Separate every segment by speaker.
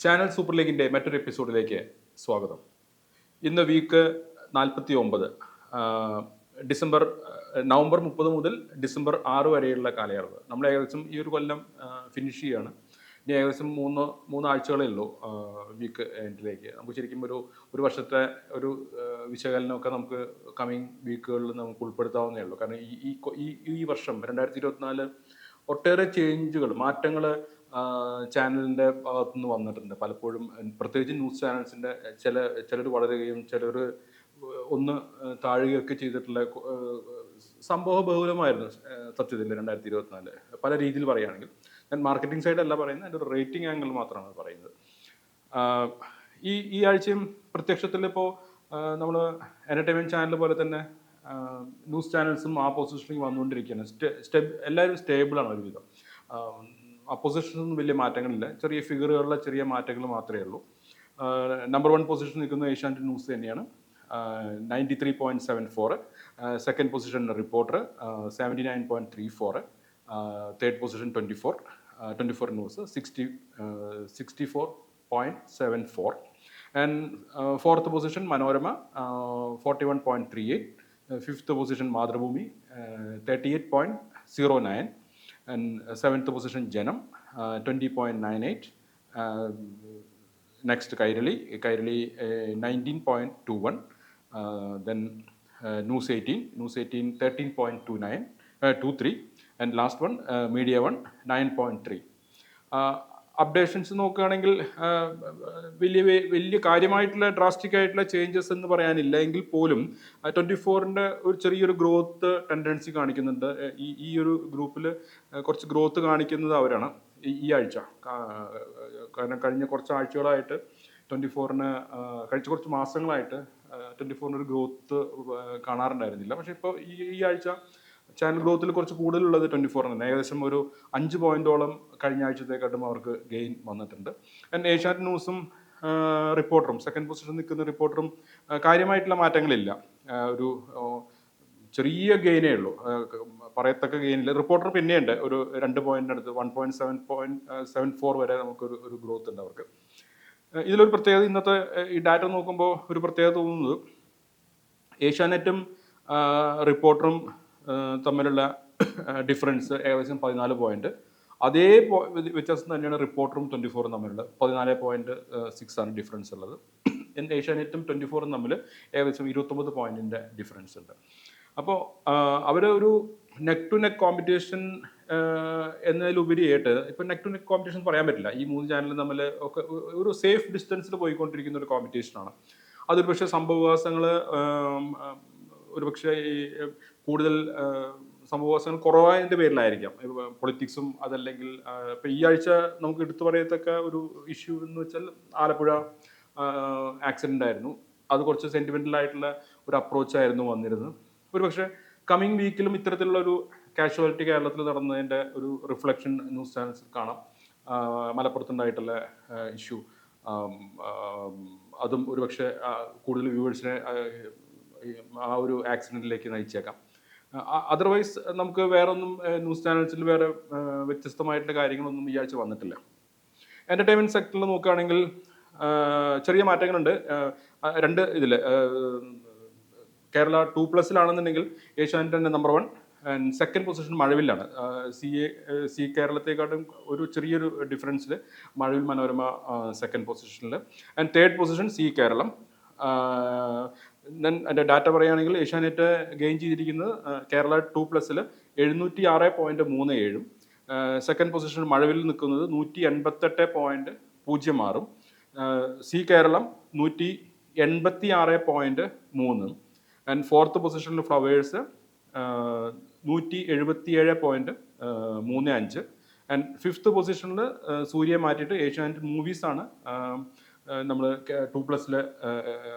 Speaker 1: Channel super ലീഗിൻ്റെ മറ്റൊരു എപ്പിസോഡിലേക്ക് സ്വാഗതം. ഇന്ന് വീക്ക് 49, നവംബർ 30 മുതൽ ഡിസംബർ 6 വരെയുള്ള കാലയളവ്. നമ്മൾ ഏകദേശം ഈ ഒരു കൊല്ലം ഫിനിഷ് ചെയ്യുകയാണ്. ഇനി ഏകദേശം മൂന്നാഴ്ചകളേ ഉള്ളൂ വീക്ക് എൻഡിലേക്ക്. നമുക്ക് ശരിക്കും ഒരു വർഷത്തെ ഒരു വിശകലനമൊക്കെ നമുക്ക് കമ്മിങ് വീക്കുകളിൽ നമുക്ക് ഉൾപ്പെടുത്താവുന്നേ ഉള്ളൂ. കാരണം ഈ വർഷം 2024 ഒട്ടേറെ മാറ്റങ്ങൾ ചാനലിൻ്റെ ഭാഗത്തുനിന്ന് വന്നിട്ടുണ്ട്. പലപ്പോഴും പ്രത്യേകിച്ച് ന്യൂസ് ചാനൽസിൻ്റെ ചിലർ വളരുകയും ചിലർ ഒന്ന് താഴുകയൊക്കെ ചെയ്തിട്ടുള്ള സംഭവ ബഹുലമായിരുന്നു സത്യത്തിൽ 2024 പല രീതിയിൽ പറയുകയാണെങ്കിൽ. ഞാൻ മാർക്കറ്റിംഗ് സൈഡല്ല പറയുന്നത്, എൻ്റെ ഒരു റേറ്റിംഗ് ആംഗിൾ മാത്രമാണ് പറയുന്നത്. ഈ ആഴ്ചയും പ്രത്യക്ഷത്തിൽ ഇപ്പോൾ നമ്മൾ എൻ്റർടൈൻമെൻറ്റ് ചാനൽ പോലെ തന്നെ ന്യൂസ് ചാനൽസും ആ പൊസിഷനിൽ വന്നുകൊണ്ടിരിക്കുകയാണ്. എല്ലാവരും സ്റ്റേബിളാണ് ഒരുവിധം. അപ്പോസിഷനൊന്നും വലിയ മാറ്റങ്ങളില്ല, ചെറിയ ഫിഗറുകളിലെ ചെറിയ മാറ്റങ്ങൾ മാത്രമേ ഉള്ളൂ. നമ്പർ 1 പൊസിഷൻ നിൽക്കുന്ന ഏഷ്യാനെറ്റ് ന്യൂസ് തന്നെയാണ്, 93.74. Second position reporter 79.34. Third position 24 news 64.74. And fourth position Manorama 41.38. Fifth position Mathrubhumi 38.09. and 7th position Janam 20.98. Next Kairali 19.21. Then News 18 13.23. and last one Media One 9.3. Updations നോക്കുകയാണെങ്കിൽ വലിയ കാര്യമായിട്ടുള്ള ഡ്രാസ്റ്റിക് ആയിട്ടുള്ള ചേഞ്ചസ് എന്ന് പറയാനില്ല എങ്കിൽ പോലും 24-ൻ്റെ ഒരു ചെറിയൊരു ഗ്രോത്ത് ടെൻഡൻസി കാണിക്കുന്നുണ്ട്. ഈ ഒരു ഗ്രൂപ്പിൽ കുറച്ച് ഗ്രോത്ത് കാണിക്കുന്നത് അവരാണ് ഈ ആഴ്ച. കാരണം കഴിഞ്ഞ കുറച്ച് ആഴ്ചകളായിട്ട് 24-ന് കഴിച്ച കുറച്ച് മാസങ്ങളായിട്ട് 24-ന് ഒരു ഗ്രോത്ത് കാണാറുണ്ടായിരുന്നില്ല. പക്ഷേ ഇപ്പോൾ ഈ ആഴ്ച ചാനൽ ഗ്രോത്തിൽ കുറച്ച് കൂടുതലുള്ളത് 24 തന്നെ. ഏകദേശം ഒരു 5 പോയിന്റോളം കഴിഞ്ഞ ആഴ്ചത്തേക്കാട്ടും അവർക്ക് ഗെയിൻ വന്നിട്ടുണ്ട്. ആൻഡ് ഏഷ്യാനെറ്റ് ന്യൂസും റിപ്പോർട്ടറും സെക്കൻഡ് പൊസിഷൻ നിൽക്കുന്ന റിപ്പോർട്ടറും കാര്യമായിട്ടുള്ള മാറ്റങ്ങളില്ല. ഒരു ചെറിയ ഗെയിനേ ഉള്ളൂ, പറയത്തക്ക ഗെയിനില്ല. റിപ്പോർട്ടർ പിന്നെയുണ്ട് ഒരു 2 പോയിന്റിനടുത്ത് 1.74 വരെ നമുക്കൊരു ഗ്രോത്ത് ഉണ്ട് അവർക്ക്. ഇതിലൊരു പ്രത്യേകത, ഇന്നത്തെ ഈ ഡാറ്റ നോക്കുമ്പോൾ ഒരു പ്രത്യേകത തോന്നുന്നത്, ഏഷ്യാനെറ്റും റിപ്പോർട്ടറും തമ്മിലുള്ള ഡിഫറൻസ് ഏകദേശം 14 പോയിന്റ്. അതേ വ്യത്യാസം തന്നെയാണ് റിപ്പോർട്ടറും 24-ഉം തമ്മിലുള്ള 14.6 ആണ് ഡിഫറൻസ് ഉള്ളത്. ഏഷ്യാനെറ്റും 24-ഉം തമ്മിൽ ഏകദേശം 29 പോയിന്റിൻ്റെ ഡിഫറൻസ് ഉണ്ട്. അപ്പോൾ അവർ ഒരു നെക്ക് ടു നെക്ക് കോമ്പറ്റീഷൻ എന്നതിലുപരിയായിട്ട് ഇപ്പം നെക്ക് ടു നെക്ക് കോമ്പറ്റീഷൻ പറയാൻ പറ്റില്ല. ഈ 3 ചാനലും തമ്മിൽ ഒക്കെ ഒരു സേഫ് ഡിസ്റ്റൻസിൽ പോയിക്കൊണ്ടിരിക്കുന്ന ഒരു കോമ്പറ്റീഷനാണ്. അതൊരു പക്ഷേ സംഭവവികാസങ്ങൾ ഒരുപക്ഷെ ഈ കൂടുതൽ സംഭവവികാസങ്ങൾ കുറവായതിൻ്റെ പേരിലായിരിക്കാം, പൊളിറ്റിക്സും അതല്ലെങ്കിൽ ഇപ്പം ഈ ആഴ്ച നമുക്ക് എടുത്തു പറയത്തക്ക ഒരു ഇഷ്യൂ എന്ന് വെച്ചാൽ ആലപ്പുഴ ആക്സിഡൻ്റ് ആയിരുന്നു. അത് കുറച്ച് സെൻറ്റിമെൻ്റലായിട്ടുള്ള ഒരു അപ്രോച്ചായിരുന്നു വന്നിരുന്നത്. ഒരുപക്ഷെ കമ്മിങ് വീക്കിലും ഇത്തരത്തിലുള്ള ഒരു കാഷ്വാലിറ്റി കേരളത്തിൽ നടന്നതിൻ്റെ ഒരു റിഫ്ലക്ഷൻ ന്യൂസ് ചാനൽസിൽ കാണാം. മലപ്പുറത്തുണ്ടായിട്ടുള്ള ഇഷ്യൂ, അതും ഒരുപക്ഷെ കൂടുതൽ വ്യൂവേഴ്സിനെ ആ ഒരു ആക്സിഡൻറ്റിലേക്ക് നയിച്ചേക്കാം. അതർവൈസ് നമുക്ക് വേറെ ഒന്നും ന്യൂസ് ചാനൽസിൽ വേറെ വ്യത്യസ്തമായിട്ടുള്ള കാര്യങ്ങളൊന്നും ഈ ആഴ്ച വന്നിട്ടില്ല. എൻ്റർടൈൻമെൻറ്റ് സെക്ടറിൽ നോക്കുകയാണെങ്കിൽ ചെറിയ മാറ്റങ്ങളുണ്ട്. 2 ഇതിൽ കേരള 2+ലാണെന്നുണ്ടെങ്കിൽ ഏഷ്യാനെറ്റ് തന്നെ നമ്പർ 1 ആൻഡ് സെക്കൻഡ് പൊസിഷൻ മഴവിലാണ്. സി കേരളത്തെക്കാട്ടും ഒരു ചെറിയൊരു ഡിഫറൻസിൽ മഴവിൽ മനോരമ സെക്കൻഡ് പൊസിഷനിൽ. And third position Zee Keralam. എൻ്റെ ഡാറ്റ പറയുകയാണെങ്കിൽ ഏഷ്യാനെറ്റ് ഗെയിൻ ചെയ്തിരിക്കുന്നത് കേരള 2+ൽ 706.37. സെക്കൻഡ് പൊസിഷൻ മഴവിൽ നിൽക്കുന്നത് 188.06. സി കേരളം 186.3. ആൻഡ് ഫോർത്ത് പൊസിഷനിൽ ഫ്ലവേഴ്സ് 177.35. ആൻഡ് ഫിഫ്ത്ത് പൊസിഷനിൽ സൂര്യ മാറ്റിയിട്ട് ഏഷ്യാനെറ്റ് മൂവീസാണ് നമ്മൾ 2+ൽ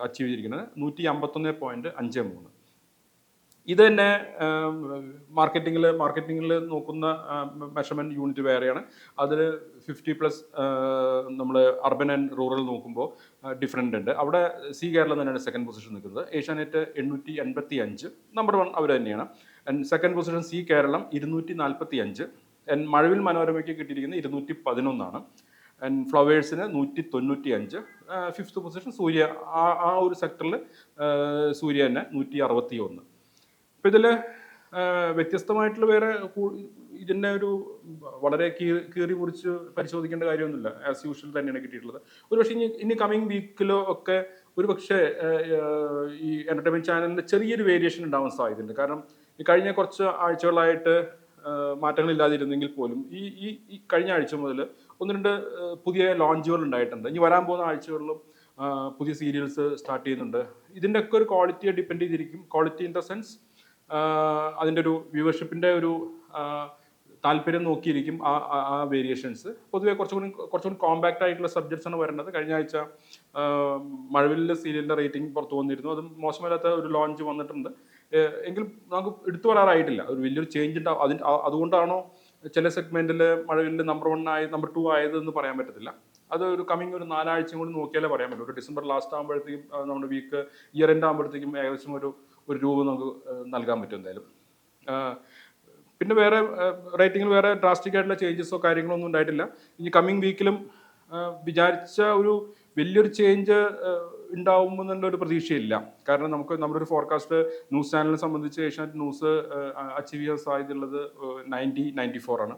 Speaker 1: അച്ചീവ് ചെയ്തിരിക്കുന്നത് 151.53. ഇത് തന്നെ മാർക്കറ്റിങ്ങിൽ നോക്കുന്ന മെഷർമെൻറ്റ് യൂണിറ്റ് വേറെയാണ്. അതിൽ 50+ നമ്മൾ അർബൻ ആൻഡ് റൂറൽ നോക്കുമ്പോൾ ഡിഫറൻ്റ് ഉണ്ട്. അവിടെ സി കേരളം തന്നെയാണ് സെക്കൻഡ് പൊസിഷൻ നിൽക്കുന്നത്. ഏഷ്യാനെറ്റ് 885, നമ്പർ 1 അവർ തന്നെയാണ്. And second position Zee Keralam 245. And Mazhavil മനോരമയ്ക്ക് കിട്ടിയിരിക്കുന്നത് 211. ആൻഡ് ഫ്ലവേഴ്സിന് 195. Fifth position Surya. ആ ഒരു സെക്ടറിൽ സൂര്യ തന്നെ 161. അപ്പോൾ ഇതിൽ വ്യത്യസ്തമായിട്ടുള്ള വേറെ ഇതിൻ്റെ ഒരു വളരെ കീറി മുറിച്ച് പരിശോധിക്കേണ്ട കാര്യമൊന്നുമില്ല. ആസ് യൂഷ്വൽ തന്നെയാണ് കിട്ടിയിട്ടുള്ളത്. ഒരുപക്ഷെ ഇനി കമ്മിങ് വീക്കിലോ ഒക്കെ ഒരുപക്ഷെ ഈ എൻ്റർടൈൻമെൻറ്റ് ചാനലിൻ്റെ ചെറിയൊരു വേരിയേഷൻ ഉണ്ടാവാൻ സാധ്യതയുണ്ട്. കാരണം ഈ കഴിഞ്ഞ കുറച്ച് ആഴ്ചകളായിട്ട് മാറ്റങ്ങളില്ലാതിരുന്നെങ്കിൽ പോലും ഈ കഴിഞ്ഞ ആഴ്ച മുതൽ 1-2 പുതിയ ലോഞ്ചുകൾ ഉണ്ടായിട്ടുണ്ട്. ഇനി വരാൻ പോകുന്ന ആഴ്ചകളിലും പുതിയ സീരിയൽസ് സ്റ്റാർട്ട് ചെയ്യുന്നുണ്ട്. ഇതിൻ്റെ ഒക്കെ ഒരു ക്വാളിറ്റിയെ ഡിപ്പെൻഡ് ചെയ്തിരിക്കും. ക്വാളിറ്റി ഇൻ ദ സെൻസ് അതിൻ്റെ ഒരു വ്യൂവർഷിപ്പിൻ്റെ ഒരു താല്പര്യം നോക്കിയിരിക്കും ആ വേരിയേഷൻസ്. പൊതുവെ കുറച്ചുകൂടി കോമ്പാക്റ്റ് ആയിട്ടുള്ള സബ്ജക്ട്സ് ആണ് വരുന്നത്. കഴിഞ്ഞ ആഴ്ച മഴവില്ല് സീരിയലിൻ്റെ റേറ്റിംഗ് പുറത്തു വന്നിരുന്നു. അതും മോശമല്ലാത്ത ഒരു ലോഞ്ച് വന്നിട്ടുണ്ട്. എങ്കിലും നമുക്ക് എടുത്തു പറയാറായിട്ടില്ല. ഒരു വലിയൊരു ചേഞ്ച് ഉണ്ടാവും. അതുകൊണ്ടാണോ ചില സെഗ്മെൻറ്റിൽ മഴവില്ല് നമ്പർ 1 ആയി നമ്പർ 2 ആയതെന്ന് പറയാൻ പറ്റത്തില്ല. അത് ഒരു കമ്മിങ് ഒരു 4 ആഴ്ചയും കൂടി നോക്കിയാലേ പറയാൻ പറ്റും. ഒരു ഡിസംബർ ലാസ്റ്റ് ആകുമ്പോഴത്തേക്കും നമ്മുടെ വീക്ക് ഇയർ എൻഡ് ആകുമ്പോഴത്തേക്കും ഏകദേശം ഒരു രൂപ നമുക്ക് നൽകാൻ പറ്റും എന്തായാലും. പിന്നെ വേറെ റേറ്റിങ്ങിൽ വേറെ ഡ്രാസ്റ്റിക് ആയിട്ടുള്ള ചേഞ്ചസോ കാര്യങ്ങളോ ഒന്നും ഉണ്ടായിട്ടില്ല. ഇനി കമ്മിങ് വീക്കിലും വിചാരിച്ച ഒരു വലിയൊരു ചേഞ്ച് ഉണ്ടാവുമെന്നുള്ള ഒരു പ്രതീക്ഷയില്ല. കാരണം നമ്മുടെ ഒരു ഫോർകാസ്റ്റ് ന്യൂസ് ചാനലിനെ സംബന്ധിച്ച് ഏഷ്യാനെറ്റ് ന്യൂസ് അച്ചീവ് ചെയ്യാൻ സാധ്യതയുള്ളത് 90-94 ആണ്.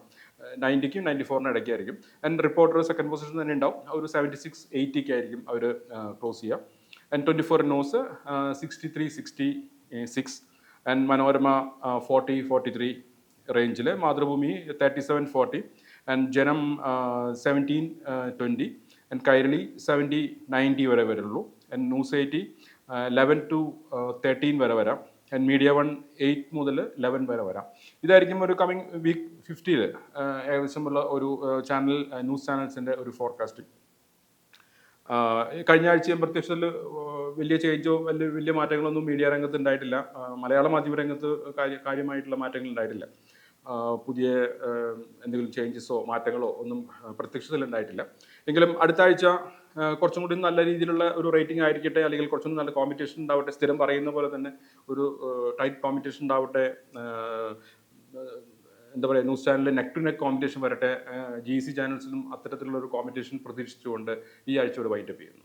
Speaker 1: 90-ക്കും 94-നും ഇടയ്ക്കായിരിക്കും. ആൻഡ് റിപ്പോർട്ടർ സെക്കൻഡ് പൊസിഷൻ തന്നെ ഉണ്ടാവും. ഒരു 76-80 ആയിരിക്കും അവർ ക്ലോസ് ചെയ്യുക. And 24 news 63-66. ആൻഡ് മനോരമ 40-43 റേഞ്ചിൽ. മാതൃഭൂമി 37-40. ആൻഡ് ജനം 17-20. ആൻഡ് കൈരളി 70-90 വരെ വരുള്ളൂ. ആൻഡ് ന്യൂസ് 80 11-13 വരെ വരാം. ആൻഡ് മീഡിയ 1 8 മുതൽ 11 വരെ വരാം. ഇതായിരിക്കും ഒരു കമ്മിങ് വീക്ക് 50 ഏകദേശമുള്ള ഒരു ന്യൂസ് ചാനൽസിൻ്റെ ഒരു ഫോർകാസ്റ്റ്. കഴിഞ്ഞ ആഴ്ചയും പ്രത്യക്ഷത്തിൽ വലിയ ചേഞ്ചോ വലിയ മാറ്റങ്ങളൊന്നും മീഡിയ രംഗത്ത് ഉണ്ടായിട്ടില്ല. മലയാള മാധ്യമ രംഗത്ത് കാര്യമായിട്ടുള്ള മാറ്റങ്ങൾ ഉണ്ടായിട്ടില്ല. പുതിയ എന്തെങ്കിലും ചേഞ്ചസോ മാറ്റങ്ങളോ ഒന്നും പ്രത്യക്ഷത്തിൽ ഉണ്ടായിട്ടില്ല. എങ്കിലും അടുത്ത ആഴ്ച കുറച്ചും കൂടി നല്ല രീതിയിലുള്ള ഒരു റേറ്റിംഗ് ആയിരിക്കട്ടെ, അല്ലെങ്കിൽ കുറച്ചും നല്ല കോമ്പറ്റീഷൻ ഉണ്ടാവട്ടെ. സ്ഥിരം പറയുന്ന പോലെ തന്നെ ഒരു ടൈറ്റ് കോമ്പറ്റീഷൻ ഉണ്ടാവട്ടെ. എന്താ പറയുക, ന്യൂസ് ചാനലിൽ നെക്ക് ടു നെക്ക് കോമ്പറ്റീഷൻ വരട്ടെ. GEC ചാനൽസിലും അത്തരത്തിലുള്ള ഒരു കോമ്പറ്റീഷൻ പ്രതീക്ഷിച്ചുകൊണ്ട് ഈ ആഴ്ചയോട് വൈൻഡപ്പ് ചെയ്യുന്നു.